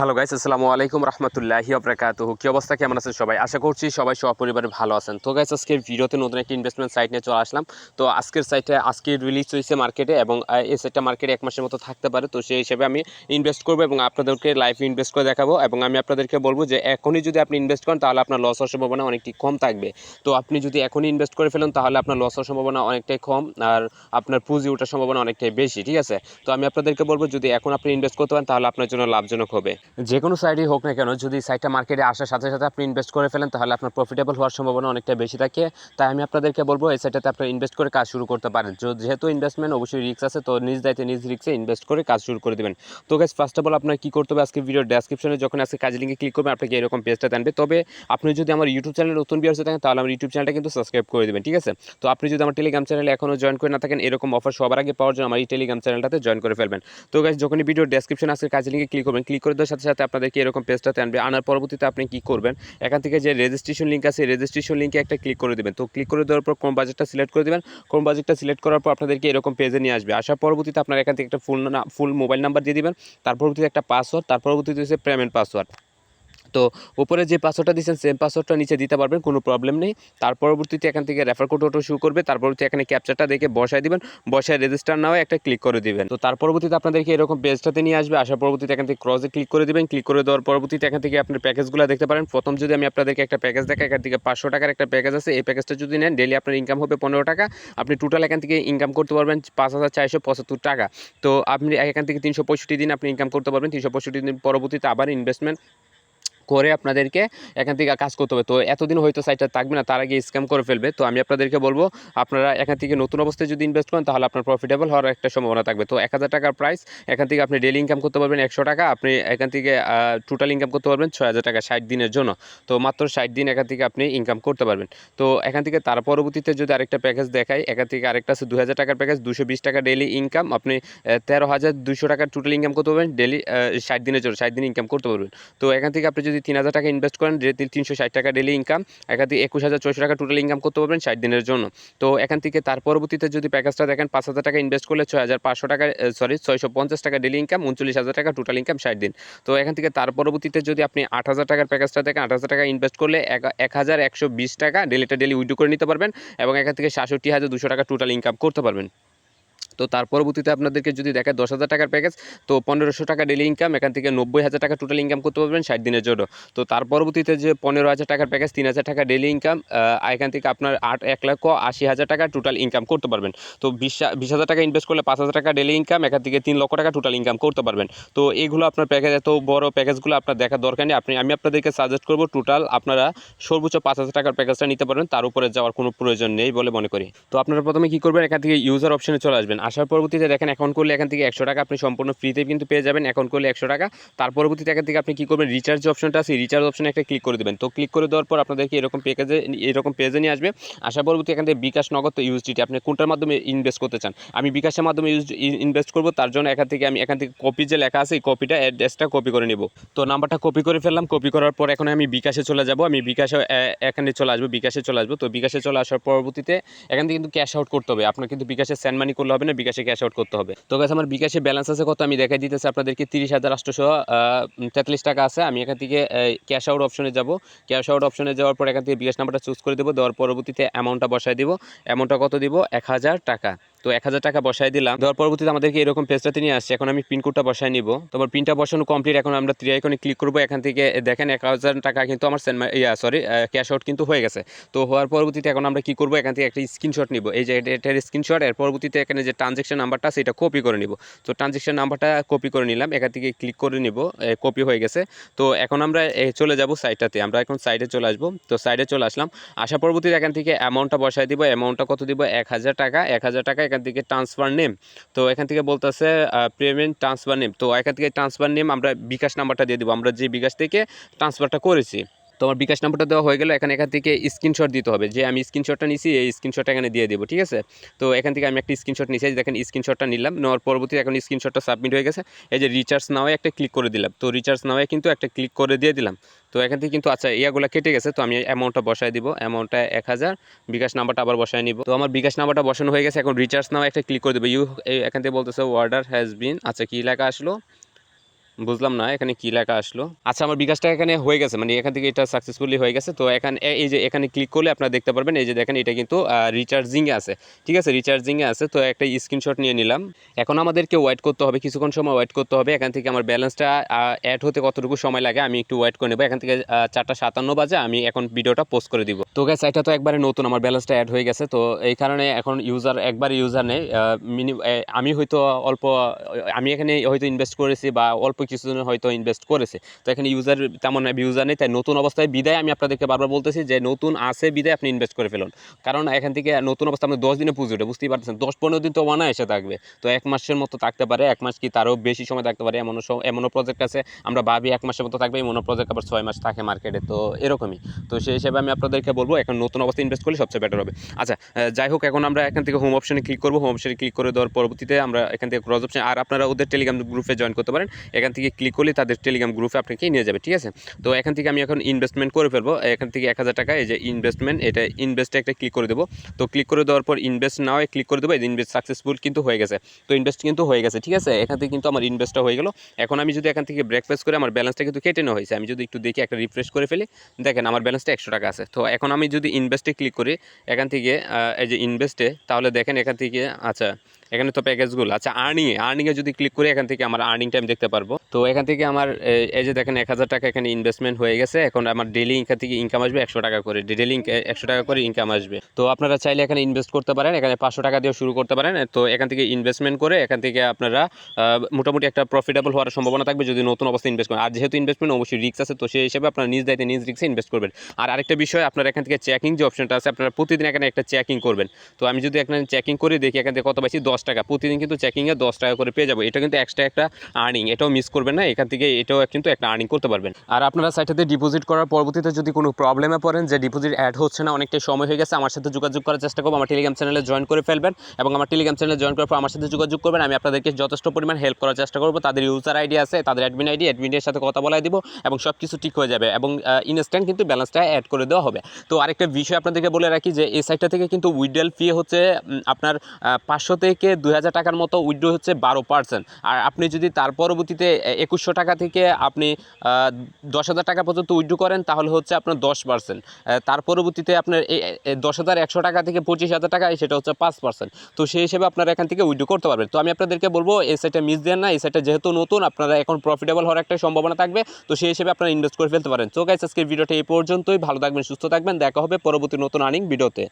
Hello guys, আসসালামু আলাইকুম রহমতুল্লাহি ওবরাকাতুহু। কি অবস্থা, কেমন আছেন সবাই? আশা করছি সবাই সপরিবারে ভালো আছেন। তো গাইস, আজকের ভিডিওতে নতুন একটা ইনভেস্টমেন্ট সাইট নিয়ে চলে আসলাম। তো আজকের সাইটে আজকে রিলিজ হয়েছে মার্কেটে এবং এই সাইটটা মার্কেটে 1 মাসের মতো থাকতে পারে। তো সেই হিসেবে আমি ইনভেস্ট করবো এবং আপনাদেরকে লাইভে ইনভেস্ট করে দেখাবো এবং আমি আপনাদেরকে বলবো যে এখনই যদি আপনি ইনভেস্ট করেন তাহলে আপনার লস হওয়ার সম্ভাবনা অনেকটি কম থাকবে। তো আপনি যদি এখনই ইনভেস্ট করে ফেলেন তাহলে আপনার লস হওয়ার সম্ভাবনা অনেকটাই কম আর আপনার পুঁজি ওঠার সম্ভাবনা অনেকটাই বেশি, ঠিক আছে? তো আমি আপনাদেরকে বলবো যদি এখন আপনি ইনভেস্ট করতে পারেন তাহলে আপনার জন্য লাভজনক হবে। যে কোনো সাইডই হোক না কেন, যদি সাইটটা মার্কেটে আসার সাথে সাথে আপনি ইনভেস্ট করে ফেলেন তাহলে আপনার প্রফিটেবল হওয়ার সম্ভাবনা অনেকটা বেশি থাকে। তাই আমি আপনাদেরকে বলবো এই সাইটটাতে আপনারা ইনভেস্ট করে কাজ শুরু করতে পারেন। যেহেতু ইনভেস্টমেন্ট অবশ্যই রিস্ক আছে, তো নিজ দায়িত্বে নিজ রিস্কে ইনভেস্ট করে কাজ শুরু করে দেবেন। তো গাইস, ফার্স্ট অফ অল আপনার কী করতে হবে, আজকে ভিডিওর ডেসক্রিপশনে যখন আজকে কাজ লিঙ্কে ক্লিক করবেন আপনাকে এরকম পেজটা আনবে। তবে আপনি যদি আমার ইউটিউব চ্যানেলে নতুন ভিউয়ার্স থাকেন তাহলে আমার ইউটিউব চ্যানেলটা কিন্তু সাবস্ক্রাইব করে দেবেন, ঠিক আছে? তো আপনি যদি আমার টেলিগ্রাম চ্যানেলে এখনও জয়েন করে না থাকেন, এরকম অফার সবার আগে পাওয়ার জন্য আমার এই টেলিগ্রাম চ্যানেলটাতে জয়েন করে ফেলবেন। তো গাইস, যখনই ভিডিওর ডেসক্রিপশনে আজকে কাজ লিঙ্কে ক্লিক করবেন, ক্লিক করে দেওয়ার সাথে সাথে আপনাদেরকে এরকম পেজটাতে আনবে। আনার পরবর্তীতে আপনি কী করবেন, এখান থেকে যে রেজিস্ট্রেশন লিঙ্ক আছে রেজিস্ট্রেশন লিঙ্কে একটা ক্লিক করে দেবেন। তো ক্লিক করে দেওয়ার পর কোন বাজেটটা সিলেক্ট করে দেবেন। কোন বাজেটটা সিলেক্ট করার পর আপনাদেরকে এরকম পেজে নিয়ে আসবে। আসার পরবর্তীতে আপনার এখান থেকে একটা ফুল মোবাইল নাম্বার দিয়ে দিবেন। তার পরবর্তীতে একটা পাসওয়ার্ড, তার পরবর্তীতে হচ্ছে পেমেন্ট পাসওয়ার্ড। তো উপরে যে পাসওয়ার্ডটা দিয়েছেন সেম পাসওয়ার্ডটা নিচে দিতে পারবেন, কোনো প্রবলেম নেই। তার পরবর্তীতে এখান থেকে রেফার কোড অটো শো করবে। তার পরবর্তীতে এখানে ক্যাপচারটা দেখে বসায় দিবেন, বসায় রেজিস্টার নাও একটা ক্লিক করে দিবেন। তো তার পরবর্তীতে আপনাদেরকে এরকম পেজটাতে নিয়ে আসবে। আসার পরবর্তীতে এখান থেকে ক্রসে ক্লিক করে দিবেন। ক্লিক করে দেওয়ার পরবর্তীতে এখান থেকে আপনার প্যাকেজগুলো দেখতে পারেন। প্রথম যদি আমি আপনাদেরকে একটা প্যাকেজ দেখাই, এখান থেকে 500 টাকার একটা প্যাকেজ আছে। এই প্যাকেজটা যদি নেন ডেইলি আপনার ইনকাম হবে 15 টাকা। আপনি টোটাল এখান থেকে ইনকাম করতে পারবেন 5475 টাকা। তো আপনি এখান থেকে 365 দিন আপনি ইনকাম করতে পারবেন। 365 দিন পরবর্তীতে আবার ইনভেস্টমেন্ট করে আপনাদেরকে এখান থেকে কাজ করতে হবে। তো এতদিন হয়তো সাইটটা থাকবে না, তার আগে স্ক্যাম করে ফেলবে। তো আমি আপনাদেরকে বলবো আপনারা এখান থেকে নতুন অবস্থায় যদি ইনভেস্ট করেন তাহলে আপনার প্রফিটেবল হওয়ার একটা সম্ভাবনা থাকবে। তো 1000 টাকার প্রাইস, এখান থেকে আপনি ডেইলি ইনকাম করতে পারবেন 100 টাকা। আপনি এখান থেকে টোটাল ইনকাম করতে পারবেন 6000 টাকা 60 দিনের জন্য। তো মাত্র 60 দিন এখান থেকে আপনি ইনকাম করতে পারবেন। তো এখান থেকে তার পরবর্তীতে যদি আরেকটা প্যাকেজ দেখাই, এখান থেকে আরেকটা আছে 2000 টাকার প্যাকেজ, 220 টাকা ডেইলি ইনকাম। আপনি 13,200 টাকার টোটাল ইনকাম করতে পারবেন ডেইলি 60 দিনের জন্য, 60 দিন ইনকাম করতে পারবেন। তো এখান থেকে আপনি যদি 3000 টাকা ইনভেস্ট করেন, যে 360 টাকা ডেইলি ইনকাম, এখান থেকে 21400 টাকা টোটাল ইনকাম করতে পারবেন 60 দিনের জন্য। তো এখান থেকে তার পরবর্তীতে যদি প্যাকেজটা দেখেন 5000 টাকা ইনভেস্ট করলে 6500 টাকা 650 টাকা ডেইলি ইনকাম, 39000 টাকা টোটাল ইনকাম 60 দিন। তো এখান থেকে তার পরবর্তীতে যদি আপনি 8000 টাকার প্যাকেজটা দেখেন, 8000 টাকা ইনভেস্ট করলে 1120 টাকা ডেইলি উইথড্র করে নিতে পারবেন এবং এখান থেকে 67200 টাকা টোটাল ইনকাম করতে পারবেন। তো তার পরবর্তীতে আপনাদেরকে যদি দেখে 10,000 টাকার প্যাকেজ, তো 1500 টাকা ডেইলি ইনকাম, এখান থেকে 90,000 টাকা টোটাল ইনকাম করতে পারবেন 60 দিনের জন্য। তো তার পরবর্তীতে যে 15,000 টাকার প্যাকেজ, 3,000 টাকা ডেইলি ইনকাম, এখান থেকে আপনার 1,80,000 টাকা টোটাল ইনকাম করতে পারবেন। তো 20,000 টাকা ইনভেস্ট করলে 5,000 টাকা ডেইলি ইনকাম, এখান থেকে 3 লক্ষ টাকা টোটাল ইনকাম করতে পারবেন। তো এগুলো আপনার প্যাকেজ, এত বড় প্যাকেজগুলো আপনার দেখার দরকার নেই। আমি আপনাদেরকে সাজেস্ট করব টোটাল আপনারা সর্বোচ্চ 5,000 টাকার প্যাকেজটা নিতে পারবেন, তার উপরে যাওয়ার কোনো প্রয়োজন নেই বলে মনে করি। তো আপনারা প্রথমে কী করবেন, এখান থেকে ইউজার অপশনে চলে আসবেন। আসার পরবর্তীতে দেখেন অ্যাকাউন্ট করলে এখান থেকে 100 টাকা আপনি সম্পূর্ণ ফ্রিতে কিন্তু পেয়ে যাবেন, অ্যাকাউন্ট করলে 100 টাকা। তার পরবর্তীতে এখান থেকে আপনি কী করবেন, রিচার্জ অপশনটা আছে, রিচার্জ অপশনে একটা ক্লিক করে দেবেন। তো ক্লিক করে দেওয়ার পর আপনাদেরকে এরকম পেজে নিয়ে আসবে। আসার পরবর্তী এখান থেকে বিকাশ, নগদ, তো ইউএসডিটি আপনি কোনটার মাধ্যমে ইনভেস্ট করতে চান। আমি বিকাশের মাধ্যমে ইনভেস্ট করব, তার জন্য এখান থেকে কপি যে লেখা আছে এই কপিটা অ্যাড্রেসটা কপি করে নেব। তো নাম্বারটা কপি করে ফেললাম। কপি করার পর এখন আমি বিকাশে চলে যাব। আমি বিকাশে এখানে চলে আসবো, বিকাশে চলে আসবো। তো বিকাশে চলে আসার পরবর্তীতে এখান থেকে কিন্তু ক্যাশ আউট করতে হবে। আপনার কিন্তু বিকাশে সেন্ড মানি করলে হবে না, বিকাশে ক্যাশ আউট করতে হবে। তো গাইস, আমার বিকাশে ব্যালেন্স আছে কত আমি দেখাই দিতেছি আপনাদেরকে, 30,843 টাকা আছে। আমি এখান থেকে ক্যাশ আউট অপশনে যাব। ক্যাশ আউট অপশনে যাওয়ার পর এখান থেকে বিকাশ নাম্বারটা চুজ করে দেবো। দেওয়ার পরবর্তীতে অ্যামাউন্টটা বসায় দিব। অ্যামাউন্টটা কত দিব, 1000 টাকা। তো 1000 টাকা বসায় দিলাম। দেওয়ার পরবর্তীতে আমাদেরকে এরকম পেজটাতে নিয়ে আসছে। এখন আমি পিনকোডটা বসায় নিব। তোমার পিনটা বসানো কমপ্লিট। এখন আমরা 3 আইকনে ক্লিক করবো। এখান থেকে দেখেন 1000 টাকা কিন্তু আমার ক্যাশ আউট কিন্তু হয়ে গেছে। তো হওয়ার পরবর্তীতে এখন আমরা কি করব, এখান থেকে একটা স্ক্রিনশট নিব। এই যে এটার স্ক্রিনশট, এর পরবর্তীতে এখানে যে ট্রানজ্যাকশন নাম্বারটা সেটা কপি করে নিব। তো ট্রানজ্যাকশন নাম্বারটা কপি করে নিলাম, এখান থেকে ক্লিক করে নিব, কপি হয়ে গেছে। তো এখন আমরা চলে যাব সাইটটাতে, আমরা এখন সাইডে চলে আসবো। তো সাইডে চলে আসলাম। আসার পরবর্তীতে এখান থেকে অ্যামাউন্টটা বসায় দিব। অ্যামাউন্টটা কত দিব, 1000 টাকা। 1000 টাকা এখান থেকে ট্রান্সফার নেম, তো এখান থেকে বলতেছে পেমেন্ট ট্রান্সফার নেম। তো এখান থেকে ট্রান্সফার নেম আমরা বিকাশ নাম্বারটা দিয়ে দিব, আমরা যে বিকাশ থেকে ট্রান্সফারটা করেছি। তো আমার বিকাশ নাম্বারটা দেওয়া হয়ে গেল। এখান থেকে স্ক্রিনশট দিতে হবে, যে আমি স্ক্রিনশটটা নিছি এই স্ক্রিনশটটা এখানে দিয়ে দেবো, ঠিক আছে? তো এখান থেকে আমি একটা স্ক্রিনশট নিয়েছি, দেখেন স্ক্রিনশটটা নিলাম। নেওয়ার পরবর্তী এখন স্ক্রিনশটটা সাবমিট হয়ে গেছে। এই যে রিচার্জ নাওয়ে একটা ক্লিক করে দিলাম। তো রিচার্জ নাওয়ে কিন্তু একটা ক্লিক করে দিয়ে দিলাম। তো এখান থেকে কিন্তু আচ্ছা ইয়াগুলো কেটে গেছে। তো আমি অ্যামাউন্টটা বসায় দিব, অ্যামাউন্টটা 1000, বিকাশ নাম্বারটা আবার বসায় নিব। তো আমার বিকাশ নাম্বারটা বসানো হয়ে গেছে। এখন রিচার্জ নাও একটা ক্লিক করে দেবো। এখান থেকে বলতেছে অর্ডার হ্যাজ বিন, আচ্ছা কী লেখা আসলো, বুঝলাম না এখানে কি লেখা আসলো। আচ্ছা, আমার বিকাশটা এখানে হয়ে গেছে, মানে এখান থেকে এটা সাকসেসফুলি হয়ে গেছে। তো এখানে এই যে এখানে ক্লিক করলে আপনারা দেখতে পারবেন, এই যে দেখেন এটা কিন্তু রিচার্জিংয়ে আছে। ঠিক আছে, রিচার্জিংয়ে আছে। তো একটা স্ক্রিনশট নিয়ে নিলাম। এখন আমাদেরকে ওয়েট করতে হবে, কিছুক্ষণ সময় ওয়েট করতে হবে। এখান থেকে আমার ব্যালেন্সটা অ্যাড হতে কতটুকু সময় লাগে আমি একটু ওয়েট করে নেবো। এখান থেকে 4:57 বাজে আমি এখন ভিডিওটা পোস্ট করে দিব। তো গাইস এটা তো একবারে নতুন, আমার ব্যালেন্সটা অ্যাড হয়ে গেছে। তো এই কারণে এখন একবারে ইউজার নেই। আমি হয়তো অল্প, আমি এখানে হয়তো ইনভেস্ট করেছি বা অল্প কিছুদিন হয়তো ইনভেস্ট করেছে। তো এখানে তেমন ইউজার নেই, তাই নতুন অবস্থায় বিদায় আমি আপনাদেরকে বারবার বলতেছি যে নতুন আছে বিদায় আপনি ইনভেস্ট করে ফেলুন। কারণ এখান থেকে নতুন অবস্থা আপনি 10 দিনে পুঁজি ওঠে, বুঝতেই পারতেছেন। 10-15 দিন তো অনায়াসে থাকবে। তো 1 মাসের মতো থাকতে পারে, 1 মাস কি তারও বেশি সময় থাকতে পারে। এমনও প্রজেক্ট আছে আমরা ভাবি 1 মাসের মতো থাকবে, এমনও প্রজেক্ট আবার 6 মাস থাকে মার্কেটে। তো এরকমই। তো সেই হিসেবে আমি আপনাদেরকে বলবো এখন নতুন অবস্থায় ইনভেস্ট করলে সবচেয়ে বেটার হবে। আচ্ছা, যাই হোক, এখন আমরা এখান থেকে হোম অপশনে ক্লিক করবো। হোম অপশনে ক্লিক করে দেওয়ার পরবর্তীতে আমরা এখান থেকে ক্রস অপশন, আর আপনারা ওদের টেলিগ্রাম গ্রুপে জয়েন করতে পারেন। এখান থেকে ক্লিক করলে তাদের টেলিগ্রাম গ্রুপে আপনাকে নিয়ে যাবে। ঠিক আছে, তো এখান থেকে আমি এখন ইনভেস্টমেন্ট করে ফেলবো। এখান থেকে 1000 টাকা, এই যে ইনভেস্টমেন্ট, এটা ইনভেস্টে একটা ক্লিক করে দেবো। তো ক্লিক করে দেওয়ার পর ইনভেস্ট নাও ক্লিক করে দেবো। এই ইনভেস্ট সাকসেসফুল কিন্তু হয়ে গেছে। তো ইনভেস্ট কিন্তু হয়ে গেছে। ঠিক আছে, এখান থেকে কিন্তু আমার ইনভেস্টটা হয়ে গেল। এখন আমি যদি এখান থেকে ব্রেক প্রেস করে আমার ব্যালেন্সটা কিন্তু কেটে নেওয়া হয়েছে। আমি যদি একটু দেখি, একটা রিফ্রেশ করে ফেলি, দেখেন আমার ব্যালেন্সটা 100 টাকা আছে। তো এখন আমি যদি ইনভেস্টে ক্লিক করি এখান থেকে, এই যে ইনভেস্টে, তাহলে দেখেন এখান থেকে, আচ্ছা এখানে তো প্যাকেজগুলো, আচ্ছা আর্নিংয়ে যদি ক্লিক করি এখান থেকে আমার আর্নিংটা আমি দেখতে পারবো। তো এখান থেকে আমার এই যে দেখেন 1000 টাকা এখানে ইনভেস্টমেন্ট হয়ে গেছে। এখন আমার ডেইলি এখান থেকে ইনকাম আসবে 100 টাকা করে, ডেইলি 100 টাকা করে ইনকাম আসবে। তো আপনারা চাইলে এখানে ইনভেস্ট করতে পারেন, এখানে 500 টাকা দিয়ে শুরু করতে পারেন। তো এখান থেকে ইনভেস্টমেন্ট করে এখান থেকে আপনারা মোটামুটি একটা প্রফিটেবল হওয়ার সম্ভাবনা থাকবে যদি নতুন অবস্থায় ইনভেস্ট করেন। আর যেহেতু ইনভেস্টমেন্ট অবশ্যই রিস্ক আছে, তো সেই হিসেবে আপনারা নিজ দায়িত্বে নিজ রিস্কে ইনভেস্ট করবেন। আর আরেকটা বিষয়, আপনারা এখান থেকে চেকিং যে অপশনটা আছে, আপনারা প্রতিদিন এখানে একটা চেকিং করবেন। তো আমি যদি এখানে চেকিং করে দেখি এখান থেকে কত পাইছি, 10 টাকা প্রতিদিন কিন্তু চেকিংয়ে 10 টাকা করে পেয়ে যাবো। এটা কিন্তু এক্সট্রা একটা আর্নিং, এটাও মিস করবেন না। এখান থেকে এটাও কিন্তু একটা আর্নিং করতে পারবেন। আর আপনারা সাইটটাতে ডিপোজিট করার পরবর্তীতে যদি কোনো প্রবলেমে পড়েন যে ডিপোজিট অ্যাড হচ্ছে না, অনেকটাই সময় হয়ে গেছে, আমার সাথে যোগাযোগ করার চেষ্টা করবো। আমার টেলিগ্রাম চ্যানেলে জয়েন করে ফেলবেন এবং আমার টেলিগ্রাম চ্যানেলে জয়েন করার পর আমার সাথে যোগাযোগ করবেন। আমি আপনাদেরকে যথেষ্ট পরিমাণ হেল্প করার চেষ্টা করবো। তাদের ইউজার আইডি আছে, তাদের অ্যাডমিনের সাথে কথা বলাই দিব এবং সব কিছু ঠিক হয়ে যাবে এবং ইনস্ট্যান্ট কিন্তু ব্যালেন্সটা অ্যাড করে দেওয়া হবে। তো আরেকটা বিষয় আপনাদেরকে বলে রাখি যে এই সাইটটা থেকে কিন্তু উইথড্রল ফি হচ্ছে আপনার 500 থেকে 2000 টাকার মতো উইথড্র হচ্ছে 12%। আর আপনি যদি তার পরবর্তীতে 2100 টাকা থেকে আপনি 10,000 টাকা পর্যন্ত উইথড্র করেন তাহলে হচ্ছে আপনার 10%। তার পরবর্তীতে আপনার 10,100 টাকা থেকে 25,000 টাকা, সেটা হচ্ছে 5%। তো সেই হিসেবে আপনারা এখান থেকে উইথড্র করতে পারবেন। তো আমি আপনাদেরকে বলবো এই সাইটটা মিস দেন না। এই সাইটটা যেহেতু নতুন, আপনারা এখন প্রফিটেবল হওয়ার একটা সম্ভাবনা থাকবে। তো সেই হিসেবে আপনারা ইনভেস্ট করে ফেলতে পারেন। তো গাইস আজকের ভিডিওটা এই পর্যন্তই। ভালো থাকবেন, সুস্থ থাকবেন, দেখা হবে পরবর্তী নতুন আর্নিং ভিডিওতে।